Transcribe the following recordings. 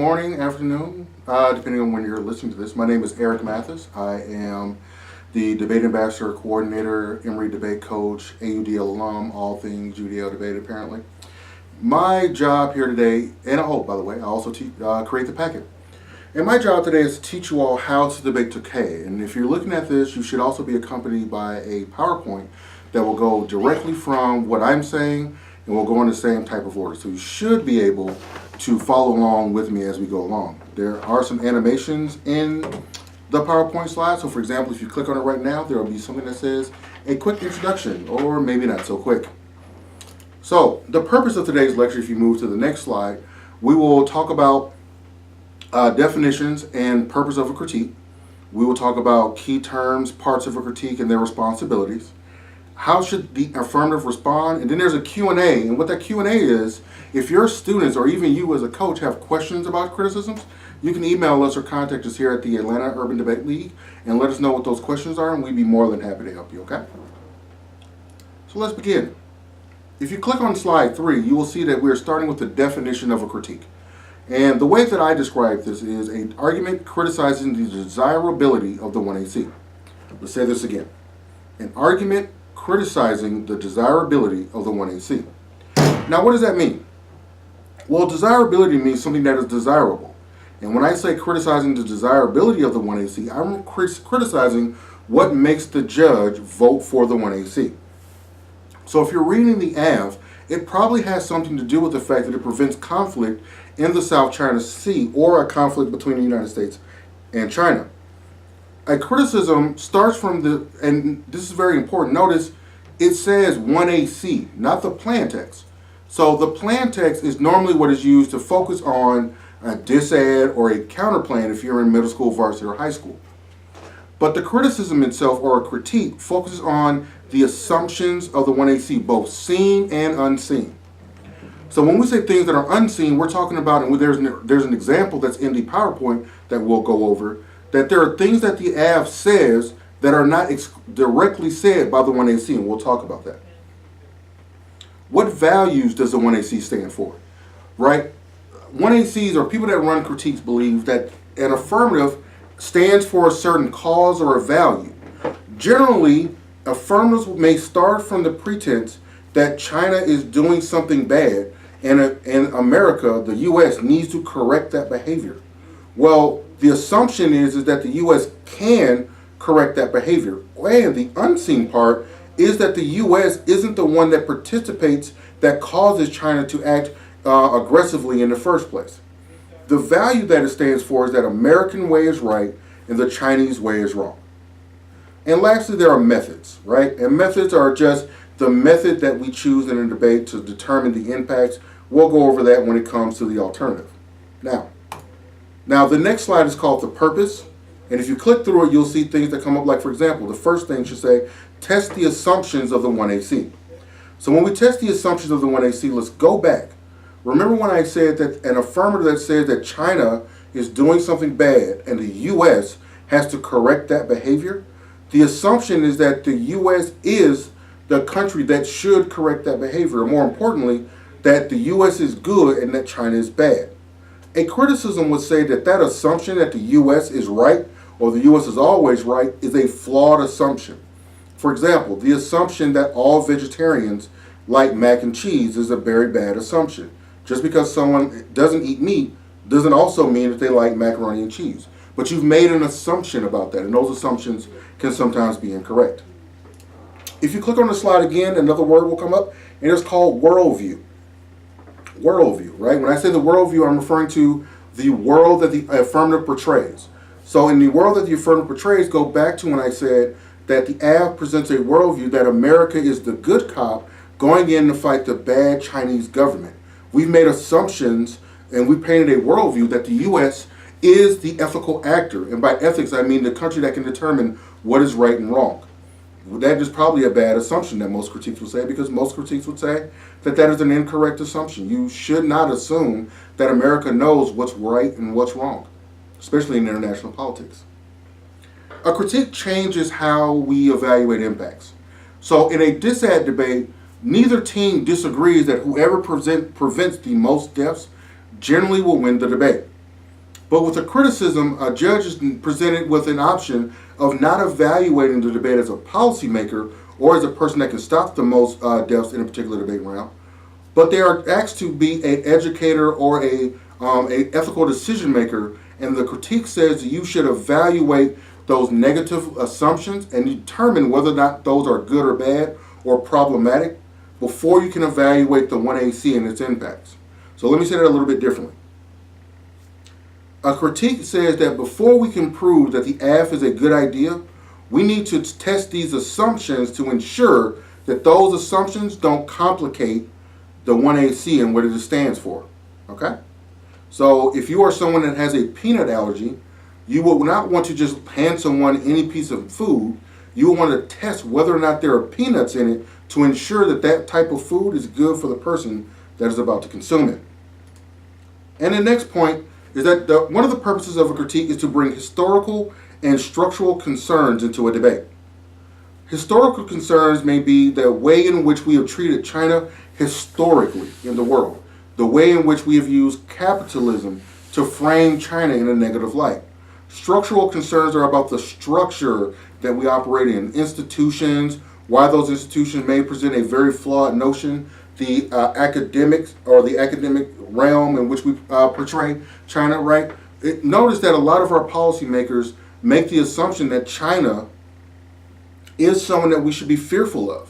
morning, afternoon, depending on when you're listening to this. My name is Eric Mathis. I am the Debate Ambassador, Coordinator, Emory Debate Coach, AUDL alum, all things UDL debate apparently. My job here today, and I hope, by the way, I also create the packet. And my job today is to teach you all how to debate Tokay. And if you're looking at this, you should also be accompanied by a PowerPoint that will go directly from what I'm saying and will go in the same type of order. So you should be able to follow along with me as we go along. There are some animations in the PowerPoint slide. So for example, if you click on it right now, there will be something that says a quick introduction, or maybe not so quick. So the purpose of today's lecture, if you move to the next slide, we will talk about definitions and purpose of a critique. We will talk about key terms, parts of a critique, and their responsibilities. How should the affirmative respond? And then there's a Q&A, and what that Q&A is, if your students or even you as a coach have questions about criticisms, you can email us or contact us here at the Atlanta Urban Debate League and let us know what those questions are, and we'd be more than happy to help you, okay? So let's begin. If you click on slide 3, you will see that we're starting with the definition of a critique. And the way that I describe this is an argument criticizing the desirability of the 1AC. Let's say this again. An argument criticizing the desirability of the 1AC. Now, what does that mean? Well, desirability means something that is desirable. And when I say criticizing the desirability of the 1AC, I'm criticizing what makes the judge vote for the 1AC. So if you're reading the AV, it probably has something to do with the fact that it prevents conflict in the South China Sea or a conflict between the United States and China. A criticism starts from and this is very important, notice it says 1AC, not the plan text. So the plan text is normally what is used to focus on a disad or a counterplan if you're in middle school, varsity, or high school. But the criticism itself, or a critique, focuses on the assumptions of the 1AC, both seen and unseen. So when we say things that are unseen, we're talking about, and there's an example that's in the PowerPoint that we'll go over, that there are things that the AV says that are not directly said by the 1AC, and we'll talk about that. What values does the 1AC stand for? Right? 1ACs, or people that run critiques, believe that an affirmative stands for a certain cause or a value. Generally, affirmatives may start from the pretense that China is doing something bad, and America, the U.S., needs to correct that behavior. Well, the assumption is that the U.S. can correct that behavior. And the unseen part is that the U.S. isn't the one that participates, that causes China to act aggressively in the first place. The value that it stands for is that American way is right and the Chinese way is wrong. And lastly, there are methods, right? And methods are just the method that we choose in a debate to determine the impacts. We'll go over that when it comes to the alternative. Now the next slide is called the purpose. And if you click through it, you'll see things that come up, like, for example, the first thing should say, test the assumptions of the 1AC. So when we test the assumptions of the 1AC, let's go back. Remember when I said that an affirmative that says that China is doing something bad and the U.S. has to correct that behavior? The assumption is that the U.S. is the country that should correct that behavior. More importantly, that the U.S. is good and that China is bad. A criticism would say that that assumption that the U.S. is right, or the U.S. is always right, is a flawed assumption. For example, the assumption that all vegetarians like mac and cheese is a very bad assumption. Just because someone doesn't eat meat doesn't also mean that they like macaroni and cheese. But you've made an assumption about that, and those assumptions can sometimes be incorrect. If you click on the slide again, another word will come up, and it's called worldview. Worldview, right? When I say the worldview, I'm referring to the world that the affirmative portrays. So in the world that the affirmative portrays, go back to when I said that the AV presents a worldview that America is the good cop going in to fight the bad Chinese government. We've made assumptions, and we painted a worldview that the U.S. is the ethical actor. And by ethics, I mean the country that can determine what is right and wrong. That is probably a bad assumption that most critiques would say, because most critiques would say that that is an incorrect assumption. You should not assume that America knows what's right and what's wrong, especially in international politics. A critique changes how we evaluate impacts. So in a disad debate, neither team disagrees that whoever prevents the most deaths generally will win the debate. But with a criticism, a judge is presented with an option of not evaluating the debate as a policymaker or as a person that can stop the most deaths in a particular debate round, but they are asked to be an educator or a ethical decision maker. And the critique says that you should evaluate those negative assumptions and determine whether or not those are good or bad or problematic before you can evaluate the 1AC and its impacts. So let me say that a little bit differently. A critique says that before we can prove that the AF is a good idea, we need to test these assumptions to ensure that those assumptions don't complicate the 1AC and what it stands for. Okay? So if you are someone that has a peanut allergy, you will not want to just hand someone any piece of food. You will want to test whether or not there are peanuts in it to ensure that that type of food is good for the person that is about to consume it. And the next point is that one of the purposes of a critique is to bring historical and structural concerns into a debate. Historical concerns may be the way in which we have treated China historically in the world, the way in which we have used capitalism to frame China in a negative light. Structural concerns are about the structure that we operate in, institutions, why those institutions may present a very flawed notion, the academics or the academic realm in which we portray China, right? Notice that a lot of our policymakers make the assumption that China is someone that we should be fearful of.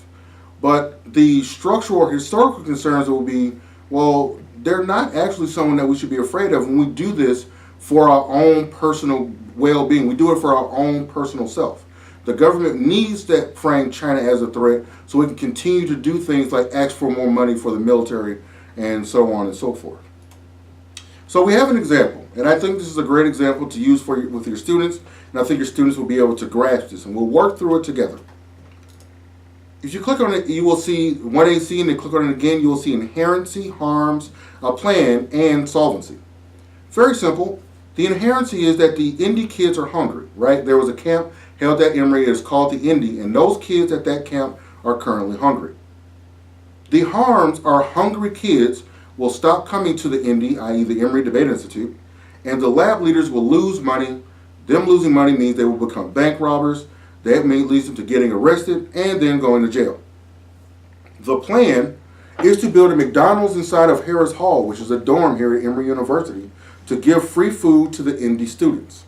But the structural or historical concerns will be, well, they're not actually someone that we should be afraid of when we do this for our own personal well-being. We do it for our own personal self. The government needs to frame China as a threat so we can continue to do things like ask for more money for the military and so on and so forth. So we have an example, and I think this is a great example to use with your students, and I think your students will be able to grasp this, and we'll work through it together. If you click on it, you will see 1AC, and then click on it again, you will see inherency, harms, a plan, and solvency. Very simple. The inherency is that the Indy kids are hungry, right? There was a camp held at Emory. It is called the Indy, and those kids at that camp are currently hungry. The harms are hungry kids will stop coming to the Indy, i.e. the Emory Debate Institute, and the lab leaders will lose money. Them losing money means they will become bank robbers. That may lead them to getting arrested and then going to jail. The plan is to build a McDonald's inside of Harris Hall, which is a dorm here at Emory University, to give free food to the Indy students.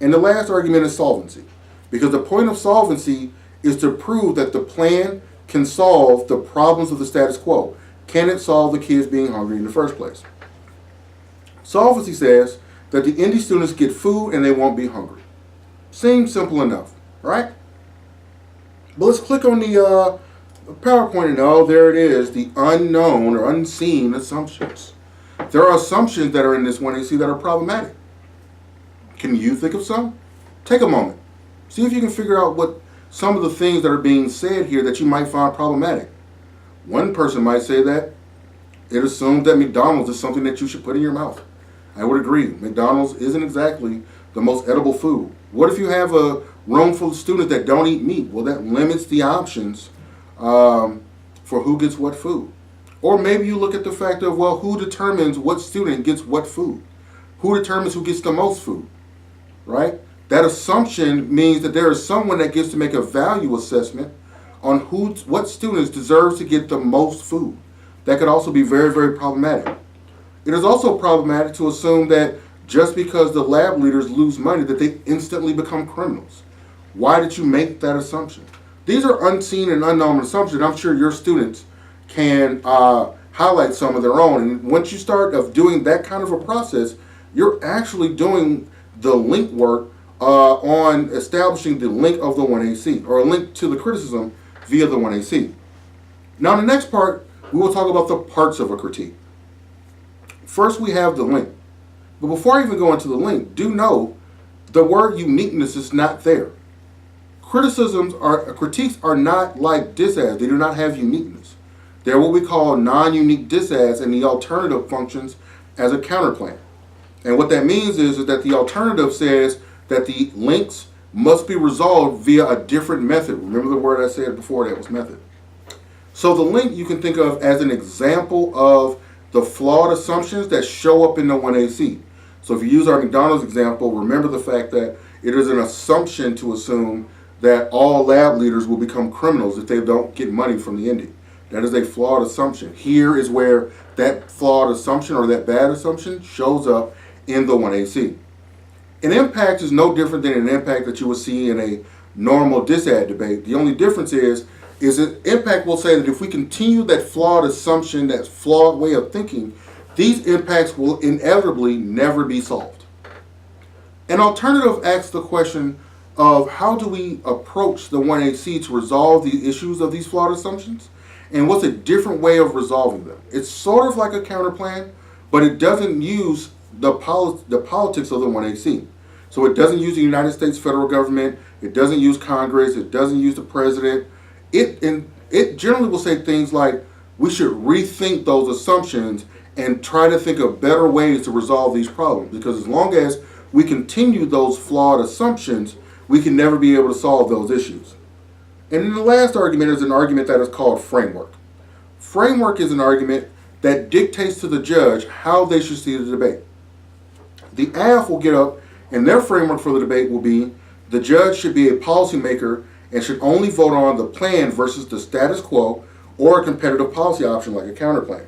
And the last argument is solvency, because the point of solvency is to prove that the plan can solve the problems of the status quo. Can it solve the kids being hungry in the first place? Solvency says that the Indy students get food and they won't be hungry. Seems simple enough, right? But let's click on the PowerPoint and oh, there it is, the unknown or unseen assumptions. There are assumptions that are in this 1AC that are problematic. Can you think of some? Take a moment. See if you can figure out what some of the things that are being said here that you might find problematic. One person might say that it assumes that McDonald's is something that you should put in your mouth. I would agree. McDonald's isn't exactly the most edible food. What if you have a room full of students that don't eat meat? Well, that limits the options for who gets what food. Or maybe you look at the fact of, well, who determines what student gets what food? Who determines who gets the most food, right? That assumption means that there is someone that gets to make a value assessment on what students deserve to get the most food. That could also be very, very problematic. It is also problematic to assume that just because the lab leaders lose money that they instantly become criminals. Why did you make that assumption? These are unseen and unknown assumptions. I'm sure your students can highlight some of their own. And once you start doing that kind of a process, you're actually doing the link work on establishing the link of the 1AC, or a link to the criticism via the 1AC. Now in the next part, we will talk about the parts of a critique. First, we have the link. But before I even go into the link, do know the word uniqueness is not there. Critiques are not like disads. They do not have uniqueness. They're what we call non-unique disads, and the alternative functions as a counterplan. And what that means is that the alternative says that the links must be resolved via a different method. Remember the word I said before, that was method. So the link you can think of as an example of the flawed assumptions that show up in the 1AC. So if you use our McDonald's example, remember the fact that it is an assumption to assume that all lab leaders will become criminals if they don't get money from the Indy. That is a flawed assumption. Here is where that flawed assumption or that bad assumption shows up in the 1AC. An impact is no different than an impact that you would see in a normal dis-ad debate. The only difference is that impact will say that if we continue that flawed assumption, that flawed way of thinking, these impacts will inevitably never be solved. An alternative asks the question of how do we approach the 1AC to resolve the issues of these flawed assumptions, and what's a different way of resolving them. It's sort of like a counterplan, but it doesn't use the politics of the 1AC. So it doesn't use the United States federal government, it doesn't use Congress, it doesn't use the president. It generally will say things like, we should rethink those assumptions and try to think of better ways to resolve these problems. Because as long as we continue those flawed assumptions, we can never be able to solve those issues. And then the last argument is an argument that is called framework. Framework is an argument that dictates to the judge how they should see the debate. The AF will get up, and their framework for the debate will be the judge should be a policymaker and should only vote on the plan versus the status quo or a competitive policy option like a counterplan.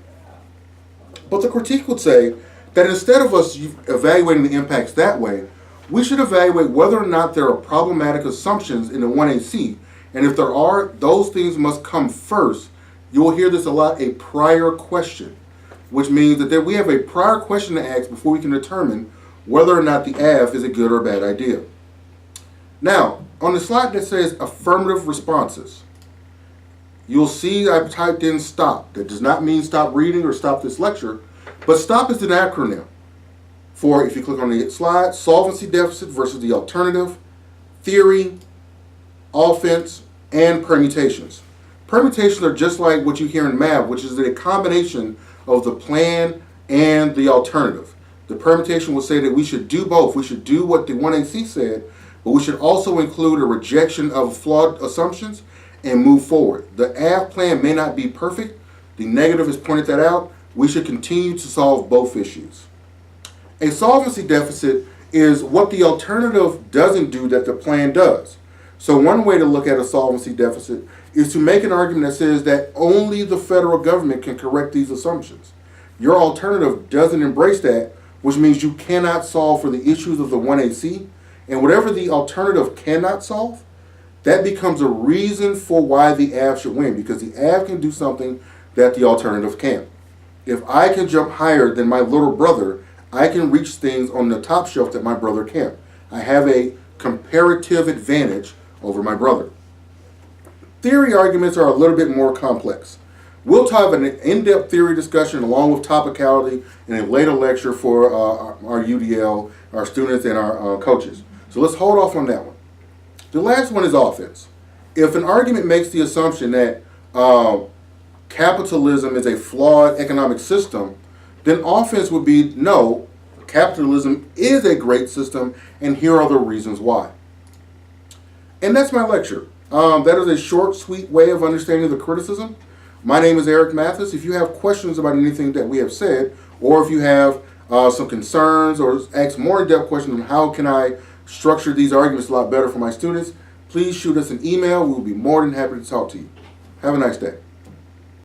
But the critique would say that instead of us evaluating the impacts that way, we should evaluate whether or not there are problematic assumptions in the 1AC, and if there are, those things must come first. You will hear this a lot, a prior question, which means that we have a prior question to ask before we can determine whether or not the AF is a good or bad idea. Now, on the slide that says affirmative responses, you'll see I've typed in STOP. That does not mean stop reading or stop this lecture, but STOP is an acronym for, if you click on the slide, solvency deficit versus the alternative, theory, offense, and permutations. Permutations are just like what you hear in math, which is a combination of the plan and the alternative. The permutation will say that we should do both. We should do what the 1AC said, but we should also include a rejection of flawed assumptions and move forward. The AF plan may not be perfect. The negative has pointed that out. We should continue to solve both issues. A solvency deficit is what the alternative doesn't do that the plan does. So one way to look at a solvency deficit is to make an argument that says that only the federal government can correct these assumptions. Your alternative doesn't embrace that, which means you cannot solve for the issues of the 1AC, and whatever the alternative cannot solve, that becomes a reason for why the AF should win, because the AF can do something that the alternative can't. If I can jump higher than my little brother, I can reach things on the top shelf that my brother can't. I have a comparative advantage over my brother. Theory arguments are a little bit more complex. We'll have an in-depth theory discussion along with topicality in a later lecture for our UDL, our students, and our coaches. So let's hold off on that one. The last one is offense. If an argument makes the assumption that capitalism is a flawed economic system, then offense would be, no, capitalism is a great system, and here are the reasons why. And that's my lecture. That is a short, sweet way of understanding the criticism. My name is Eric Mathis. If you have questions about anything that we have said, or if you have some concerns or ask more in-depth questions on how can I structure these arguments a lot better for my students, please shoot us an email. We will be more than happy to talk to you. Have a nice day.